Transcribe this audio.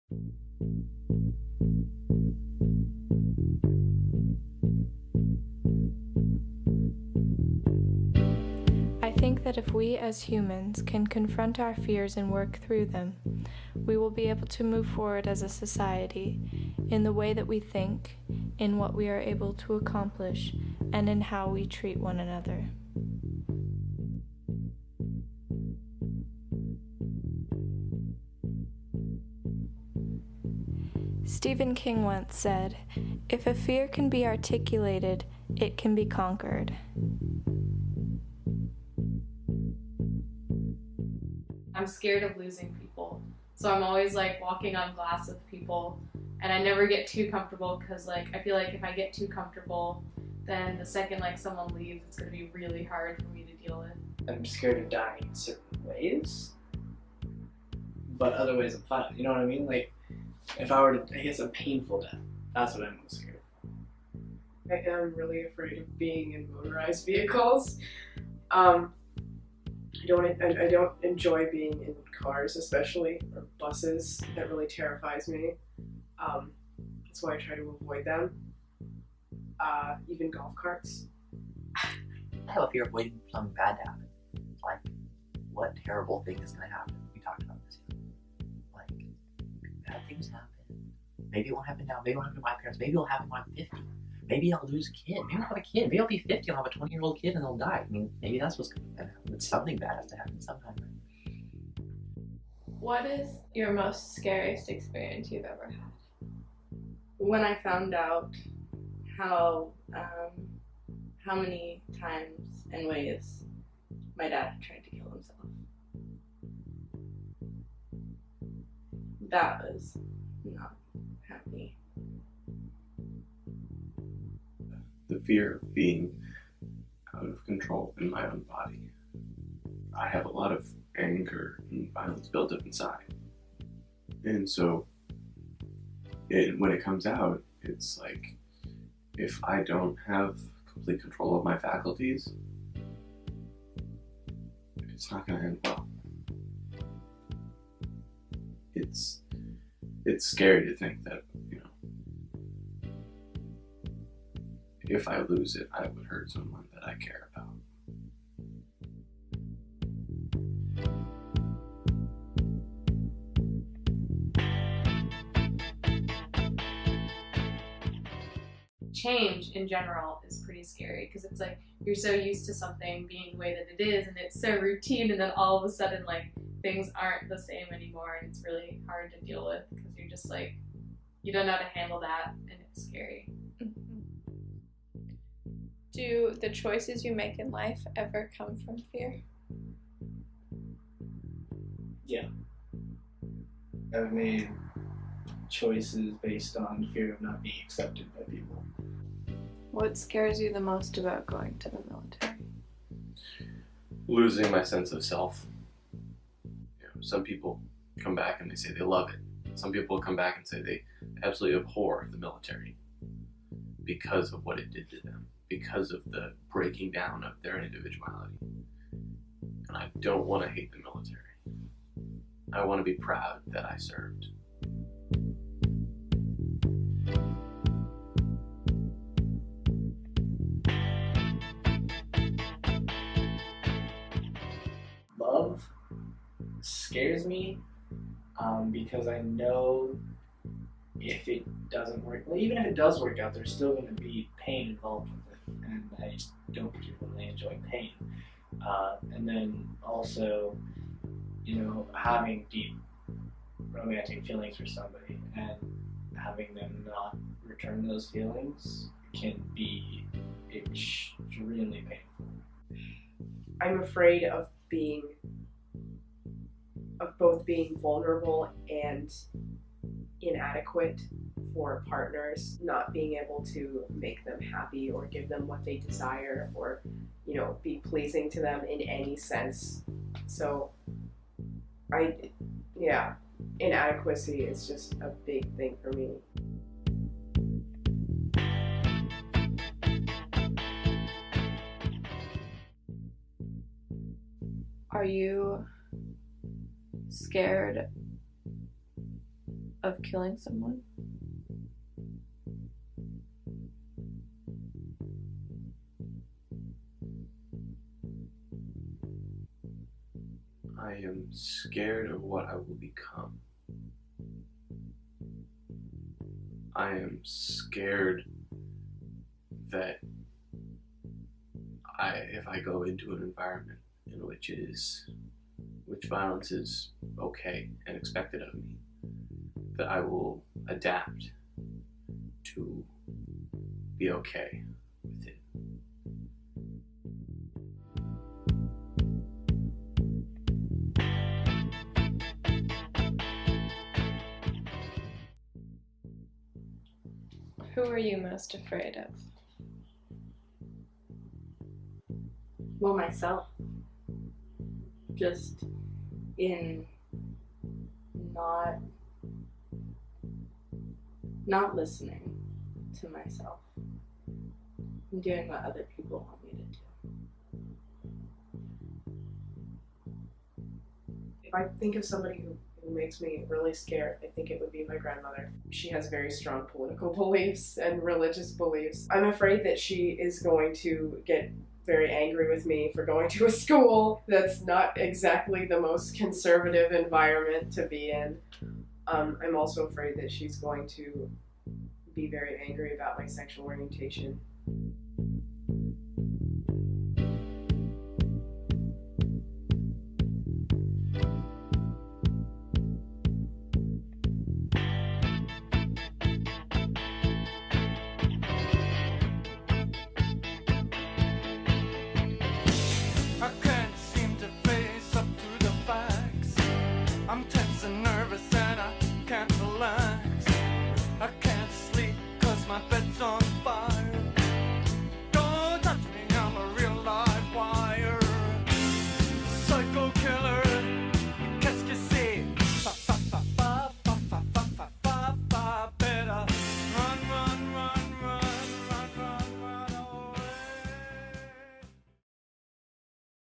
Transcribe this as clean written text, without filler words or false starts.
I think that if we as humans can confront our fears and work through them, we will be able to move forward as a society in the way that we think, in what we are able to accomplish, and in how we treat one another. Stephen King once said, "If a fear can be articulated, it can be conquered." I'm scared of losing people. So I'm always like walking on glass with people, and I never get too comfortable because like I feel like if I get too comfortable, then the second like someone leaves, it's gonna be really hard for me to deal with. I'm scared of dying in certain ways, but other ways I'm fine. You know what I mean? Like, if I were to, I guess, a painful death, that's what I'm most scared of. I am really afraid of being in motorized vehicles. I don't enjoy being in cars, especially, or buses. That really terrifies me. That's why I try to avoid them. Even golf carts. I have a fear of waiting for something bad to happen. Like, what terrible thing is going to happen? We talked about this. Like, bad things happen. Maybe it won't happen now. Maybe it won't happen to my parents. Maybe it'll happen when I'm 50. Maybe I'll lose a kid. Maybe I'll have a kid. Maybe I'll be 50 and I'll have a 20-year-old kid and they'll die. I mean, maybe that's what's going to happen. But something bad has to happen sometime, right? What is your most scariest experience you've ever had? When I found out how many times and ways my dad tried to kill himself. That was not happy. The fear of being out of control in my own body. I have a lot of anger and violence built up inside. And so when it comes out, it's like, if I don't have complete control of my faculties, it's not going to end well. It's scary to think that, if I lose it, I would hurt someone that I care about. Change in general is pretty scary because it's like you're so used to something being the way that it is and it's so routine, and then all of a sudden like things aren't the same anymore, and it's really hard to deal with because you're just like, you don't know how to handle that, and it's scary. Do the choices you make in life ever come from fear? Yeah. I've made choices based on fear of not being accepted by people. What scares you the most about going to the military? Losing my sense of self. Some people come back and they say they love it. Some people come back and say they absolutely abhor the military because of what it did to them, because of the breaking down of their individuality. And I don't want to hate the military. I want to be proud that I served. Love scares me because I know if it doesn't work, well, even if it does work out, there's still going to be pain involved with it, and I don't particularly enjoy pain. And then also, having deep romantic feelings for somebody and having them not return those feelings can be extremely painful. I'm afraid of both being vulnerable and inadequate for partners, not being able to make them happy or give them what they desire or, be pleasing to them in any sense. So inadequacy is just a big thing for me. Are you scared of killing someone? I am scared of what I will become. I am scared that if I go into an environment in which violence is okay and expected of me, that I will adapt to be okay with it. Who are you most afraid of? Well, myself. Just in not listening to myself and doing what other people want me to do. If I think of somebody who makes me really scared, I think it would be my grandmother. She has very strong political beliefs and religious beliefs. I'm afraid that she is going to get very angry with me for going to a school that's not exactly the most conservative environment to be in. I'm also afraid that she's going to be very angry about my sexual orientation.